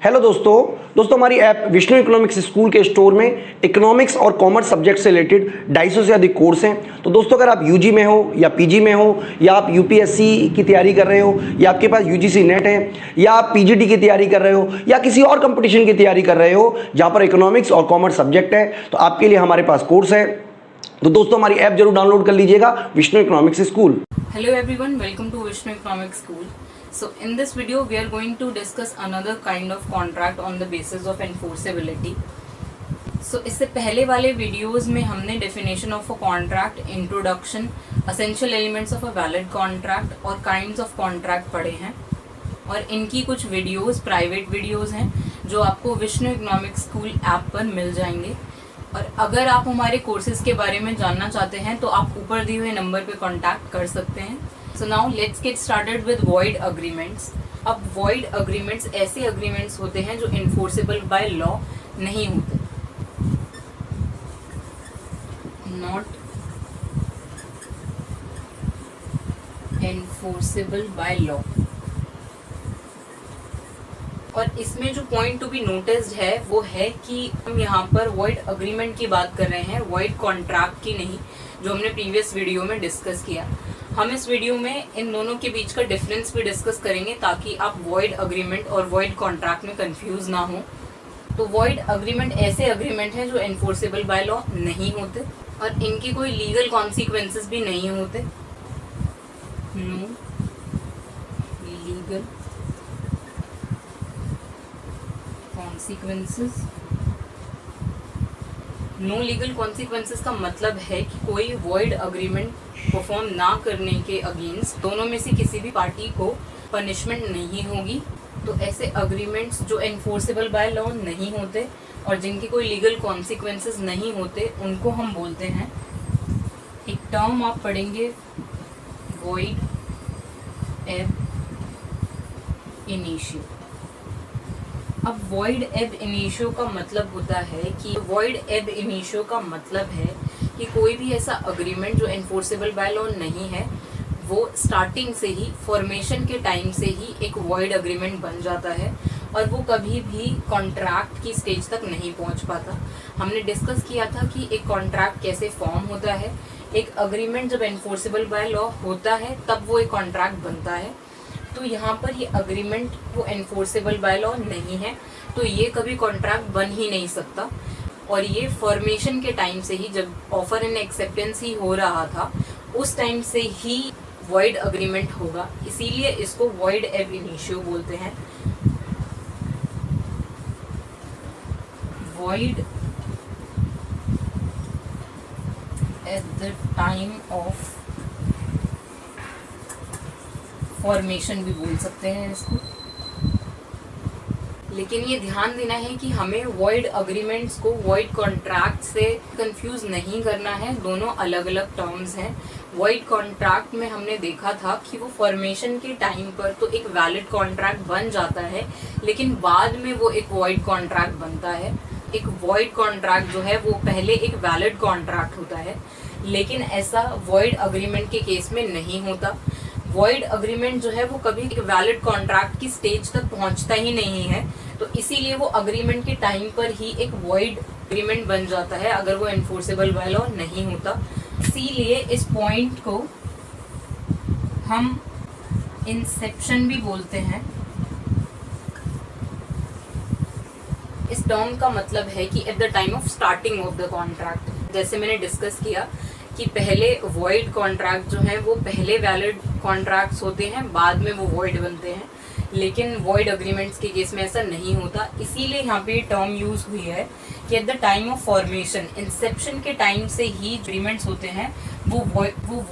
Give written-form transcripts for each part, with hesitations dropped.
Hello दोस्तों हमारी app Vishnu economics school के स्टोर में इकोनॉमिक्स और कॉमर्स सब्जेक्ट से रिलेटेड 250 से अधिक कोर्स हैं। तो दोस्तों अगर आप यूजी में हो या पीजी में हो या आप यूपीएससी की तैयारी कर रहे हो या आपके पास यूजीसी नेट है या आप पीजीटी की तैयारी कर रहे हो या किसी और कंपटीशन की तैयारी कर रहे हो जहाँ पर इकोनॉमिक्स और कॉमर्स सब्जेक्ट है, तो आपके लिए हमारे पास कोर्स है। तो दोस्तों हमारी ऐप जरूर डाउनलोड कर लीजिएगा, Vishnu economics school. Hello everyone, welcome to Vishnu Economics School. So in this video we are going to discuss another kind of contract on the basis of enforceability. So इससे पहले वाले वीडियोस में हमने definition of a contract, introduction, essential elements of a valid contract और kinds of contract पढ़े हैं और इनकी कुछ वीडियोस प्राइवेट वीडियोस हैं जो आपको विष्णु इकोनॉमिक्स स्कूल ऐप पर मिल जाएंगे। और अगर आप हमारे कोर्सेज के बारे में जानना चाहते हैं तो आप ऊपर दिए हुए नंबर पे कांटेक्ट कर सकते हैं। So now let's get started with void agreements. अब वॉइड अग्रीमेंट्स ऐसे अग्रीमेंट्स होते हैं जो इन्फोर्सेबल बाय लॉ नहीं होते, नॉट एनफोर्सेबल बाय लॉ। और इसमें जो पॉइंट टू बी नोटिस्ड है वो है कि हम यहाँ पर वॉइड अग्रीमेंट की बात कर रहे हैं, वॉइड कॉन्ट्रैक्ट की नहीं, जो हमने प्रीवियस वीडियो में डिस्कस किया। हम इस वीडियो में इन दोनों के बीच का डिफरेंस भी डिस्कस करेंगे ताकि आप वॉइड अग्रीमेंट और वॉइड कॉन्ट्रैक्ट में कंफ्यूज ना हो। तो वॉइड अग्रीमेंट ऐसे अग्रीमेंट हैं जो एनफोर्सेबल बाय लॉ नहीं होते और इनके कोई लीगल कॉन्सिक्वेंसेस भी नहीं होते। No legal consequences. No legal consequences का मतलब है कि कोई वॉइड अग्रीमेंट परफॉर्म ना करने के अगेंस्ट दोनों में से किसी भी पार्टी को पनिशमेंट नहीं होगी। तो ऐसे अग्रीमेंट्स जो एनफोर्सेबल बाय लॉ नहीं होते और जिनके कोई लीगल कॉन्सिक्वेंसेस नहीं होते उनको हम बोलते हैं, एक टर्म आप पढ़ेंगे, वॉइड एब इनिशियो। अब वॉइड एब इनिशियो का मतलब होता है कि वॉइड एब इनिशियो का मतलब है कि कोई भी ऐसा अग्रीमेंट जो एनफोर्सेबल बाय लॉ नहीं है वो स्टार्टिंग से ही, फॉर्मेशन के टाइम से ही एक वॉइड अग्रीमेंट बन जाता है और वो कभी भी कॉन्ट्रैक्ट की स्टेज तक नहीं पहुंच पाता। हमने डिस्कस किया था कि एक कॉन्ट्रैक्ट कैसे फॉर्म होता है। एक अग्रीमेंट जब एनफोर्सेबल बाय लॉ होता है तब वो एक कॉन्ट्रैक्ट बनता है। तो यहाँ पर ये अग्रीमेंट वो एनफोर्सेबल बाय लॉ नहीं है, तो ये कभी कॉन्ट्रैक्ट बन ही नहीं सकता। और ये फॉर्मेशन के टाइम से ही, जब ऑफर एंड एक्सेप्टेंस ही हो रहा था, उस टाइम से ही वॉइड अग्रीमेंट होगा। इसीलिए इसको वॉइड एब इनिशियो बोलते हैं। Void at the time of formation भी बोल सकते हैं इसको। लेकिन ये ध्यान देना है कि हमें वॉइड अग्रीमेंट्स को वॉइड कॉन्ट्रैक्ट से कंफ्यूज नहीं करना है, दोनों अलग अलग टर्म्स हैं। वॉइड कॉन्ट्रैक्ट में हमने देखा था कि वो फॉर्मेशन के टाइम पर तो एक वैलिड कॉन्ट्रैक्ट बन जाता है, लेकिन बाद में वो एक वॉइड कॉन्ट्रैक्ट बनता है। एक वॉइड कॉन्ट्रैक्ट जो है वो पहले एक वैलिड कॉन्ट्रैक्ट होता है, लेकिन ऐसा वॉइड अग्रीमेंट के केस में नहीं होता। वॉइड अग्रीमेंट जो है वो कभी एक वैलिड कॉन्ट्रैक्ट की स्टेज तक पहुंचता ही नहीं है, तो इसीलिए वो अग्रीमेंट के टाइम पर ही एक वॉइड अग्रीमेंट बन जाता है अगर वो एनफोर्सेबल बाय लॉ नहीं होता। इसीलिए इस पॉइंट को हम इंसेप्शन भी बोलते हैं। इस टर्म का मतलब है कि at the time of starting of the contract, जैसे मैंने डिस्कस किया कि पहले वॉइड कॉन्ट्रैक्ट जो है वो पहले वैलिड कॉन्ट्रैक्ट्स होते हैं, बाद में वो वॉइड बनते हैं। लेकिन वॉइड अग्रीमेंट्स के केस में ऐसा नहीं होता। इसीलिए यहाँ पे टर्म यूज हुई है कि at the time of formation, Inception के टाइम से ही अग्रीमेंट्स होते हैं वो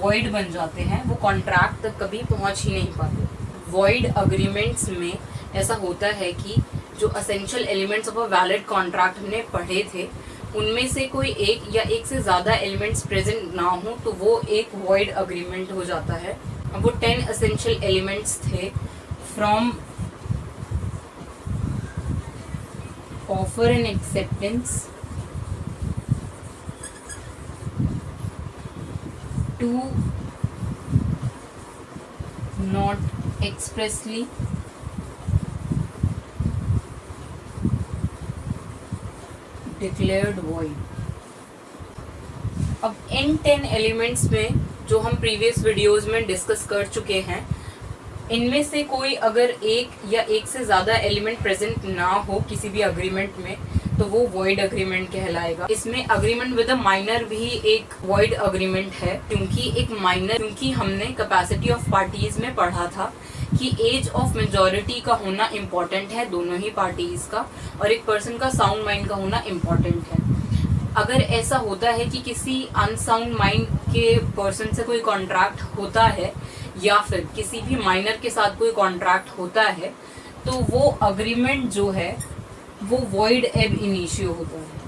वॉइड बन जाते हैं, वो कॉन्ट्रैक्ट तक कभी पहुँच ही नहीं पाते। वॉइड अग्रीमेंट्स में ऐसा होता है कि जो essential elements of a valid contract हमने पढ़े थे उनमें से कोई एक या एक से ज़्यादा एलिमेंट्स प्रेजेंट ना हो तो वो एक वॉइड अग्रीमेंट हो जाता है। अब वो 10 एसेंशियल एलिमेंट्स थे, from offer and acceptance to not expressly declared void. अब इन 10 एलिमेंट्स में जो हम प्रीवियस वीडियोस में डिस्कस कर चुके हैं, इनमें से कोई अगर एक या एक से ज़्यादा एलिमेंट प्रेजेंट ना हो किसी भी अग्रीमेंट में, तो वो वॉइड अग्रीमेंट कहलाएगा। इसमें अग्रीमेंट विद अ माइनर भी एक वॉइड अग्रीमेंट है, क्योंकि हमने कैपेसिटी ऑफ पार्टीज में पढ़ा था कि एज ऑफ मेजॉरिटी का होना इम्पॉर्टेंट है दोनों ही पार्टीज का, और एक पर्सन का साउंड माइंड का होना इम्पॉर्टेंट है। अगर ऐसा होता है कि किसी अनसाउंड माइंड के पर्सन से कोई कॉन्ट्रैक्ट होता है या फिर किसी भी माइनर के साथ कोई कॉन्ट्रैक्ट होता है, तो वो अग्रीमेंट जो है वो वॉइड एब इनिशियो होता है।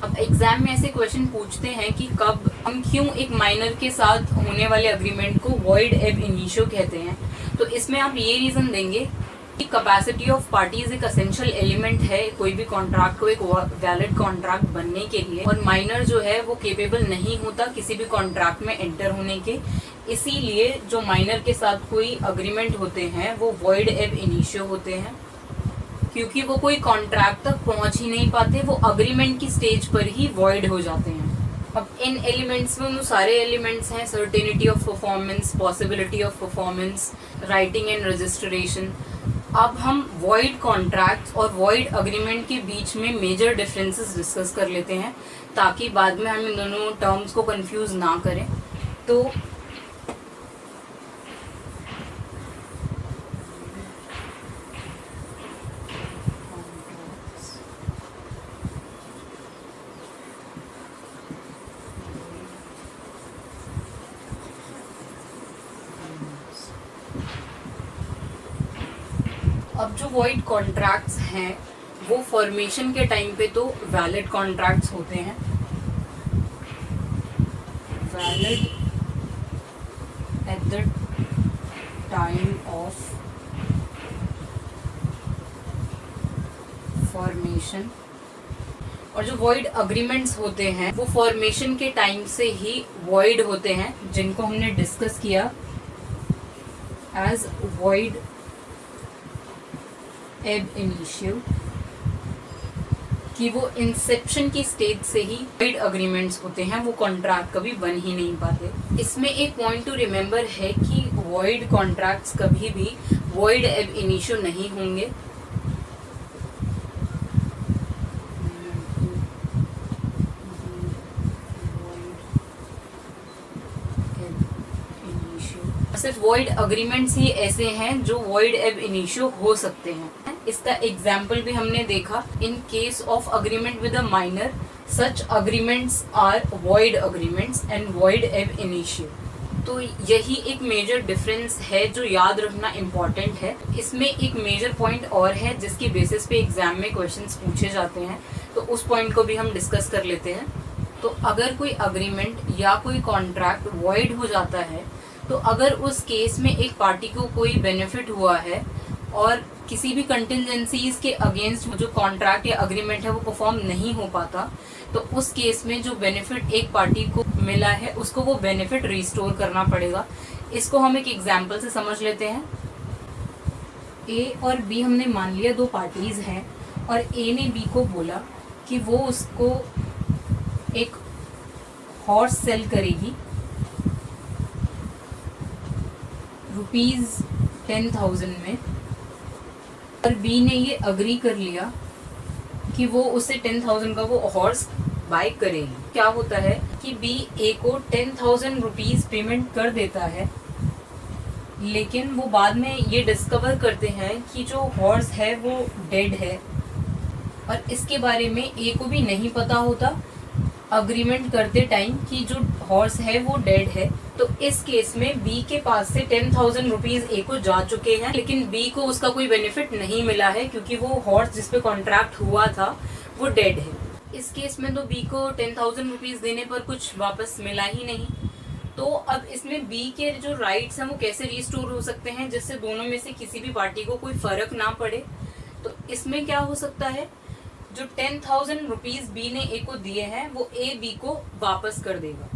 अब एग्जाम में ऐसे क्वेश्चन पूछते हैं कि कब हम क्यों एक माइनर के साथ होने वाले अग्रीमेंट को वॉइड एब इनिशियो कहते हैं, तो इसमें आप ये रीजन देंगे कि कैपेसिटी ऑफ पार्टीज एक असेंशियल एलिमेंट है कोई भी कॉन्ट्रैक्ट को एक वैलिड कॉन्ट्रैक्ट बनने के लिए, और माइनर जो है वो केपेबल नहीं होता किसी भी कॉन्ट्रैक्ट में एंटर होने के। इसीलिए जो माइनर के साथ कोई अग्रीमेंट होते हैं वो वॉइड एब इनिशियो होते हैं, क्योंकि वो कोई कॉन्ट्रैक्ट तक पहुंच ही नहीं पाते, वो अग्रीमेंट की स्टेज पर ही वॉइड हो जाते हैं। अब इन एलिमेंट्स में वो सारे एलिमेंट्स हैं, certainty of performance, possibility of performance, writing and registration. अब हम वॉइड कॉन्ट्रैक्ट्स और वॉइड अग्रीमेंट के बीच में मेजर डिफरेंसेस डिस्कस कर लेते हैं, ताकि बाद में हम इन दोनों टर्म्स को कंफ्यूज ना करें। तो अब जो वॉइड कॉन्ट्रैक्ट्स हैं वो फॉर्मेशन के टाइम पे तो वैलिड कॉन्ट्रैक्ट्स होते हैं, valid at the time of formation, और जो वॉइड अग्रीमेंट्स होते हैं वो फॉर्मेशन के टाइम से ही वॉइड होते हैं, जिनको हमने डिस्कस किया एज वॉइड एब इनिशियो, कि वो इंसेप्शन की स्टेज से ही वॉइड अग्रीमेंट्स होते हैं, वो कॉन्ट्रैक्ट कभी बन ही नहीं पाते। इसमें एक पॉइंट टू रिमेम्बर है कि वॉइड कॉन्ट्रैक्ट्स कभी भी वॉइड एब इनिशियो नहीं होंगे। सिर्फ वॉइड अग्रीमेंट्स ही ऐसे हैं जो वॉइड एब इनिशियो हो सकते हैं। इसका एग्जाम्पल भी हमने देखा, in case of agreement with a minor such agreements are void agreements and void ab initio. तो यही एक मेजर डिफरेंस है जो याद रखना इम्पॉर्टेंट है। इसमें एक मेजर पॉइंट और है जिसकी बेसिस पे एग्जाम में क्वेश्चंस पूछे जाते हैं, तो उस पॉइंट को भी हम डिस्कस कर लेते हैं। तो अगर कोई अग्रीमेंट या कोई कॉन्ट्रैक्ट वॉइड हो जाता है, तो अगर उस केस में एक पार्टी को कोई बेनिफिट हुआ है और किसी भी कंटिजेंसीज के अगेंस्ट जो कॉन्ट्रैक्ट या अग्रीमेंट है वो परफॉर्म नहीं हो पाता, तो उस केस में जो बेनिफिट एक पार्टी को मिला है उसको वो बेनिफिट रिस्टोर करना पड़ेगा। इसको हम एक एग्जांपल से समझ लेते हैं। ए और बी हमने मान लिया दो पार्टीज हैं, और ए ने बी को बोला कि वो उसको एक हॉर्स सेल करेगी ₹10,000 में, और बी ने ये अग्री कर लिया कि वो उससे 10,000 का वो हॉर्स बाय करेगी। क्या होता है कि बी ए को 10,000 रुपीज पेमेंट कर देता है, लेकिन वो बाद में ये डिस्कवर करते हैं कि जो हॉर्स है वो डेड है, और इसके बारे में ए को भी नहीं पता होता अग्रीमेंट करते टाइम कि जो हॉर्स है वो डेड है। तो इस केस में बी के पास से 10,000 रुपीज ए को जा चुके हैं, लेकिन बी को उसका कोई बेनिफिट नहीं मिला है क्योंकि वो हॉर्स जिसपे कॉन्ट्रैक्ट हुआ था वो डेड है। इस केस में तो बी को 10,000 रुपीज देने पर कुछ वापस मिला ही नहीं। तो अब इसमें बी के जो राइट्स हैं वो कैसे रिस्टोर हो सकते हैं जिससे दोनों में से किसी भी पार्टी को कोई फर्क ना पड़े। तो इसमें क्या हो सकता है, जो 10,000 रुपीज बी ने ए को दिए हैं वो ए बी को वापस कर देगा।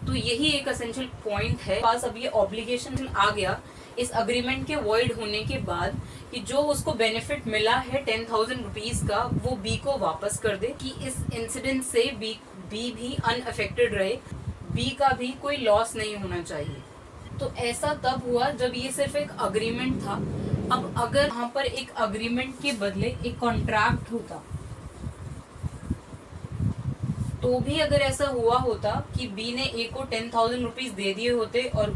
तो यही एक असेंशियल पॉइंट है। पास अब ये ऑब्लिगेशन आ गया इस अग्रीमेंट के वॉइड होने के बाद कि जो उसको बेनिफिट मिला है 10,000 रुपीज का, वो बी को वापस कर दे, कि इस इंसिडेंट से बी भी अनअफेक्टेड रहे, बी का भी कोई लॉस नहीं होना चाहिए। तो ऐसा तब हुआ जब ये सिर्फ एक अग्रीमेंट था। अब अगर यहाँ पर एक अग्रीमेंट के बदले एक कॉन्ट्रैक्ट होता, तो भी अगर ऐसा हुआ होता कि बी ने ए को 10,000 रुपीज दे दिए होते और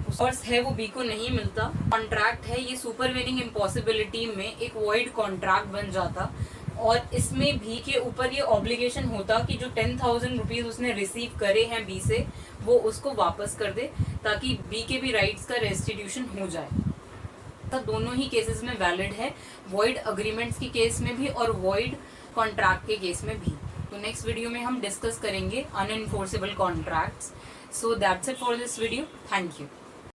है वो बी को नहीं मिलता, कॉन्ट्रैक्ट है ये सुपरवेनिंग इम्पॉसिबिलिटी में एक वॉइड कॉन्ट्रैक्ट बन जाता, और इसमें भी के ऊपर ये ऑब्लिगेशन होता कि जो 10,000 रुपीज उसने रिसीव करे हैं बी से, वो उसको वापस कर दे, ताकि बी के भी राइट्स का रेस्टिट्यूशन हो जाए। तब दोनों ही केसेस में वैलिड है, वॉइड अग्रीमेंट्स के केस में भी और वॉइड कॉन्ट्रैक्ट के केस में भी। तो नेक्स्ट वीडियो में हम डिस्कस करेंगे unenforceable contracts. So that's it for this video. Thank you.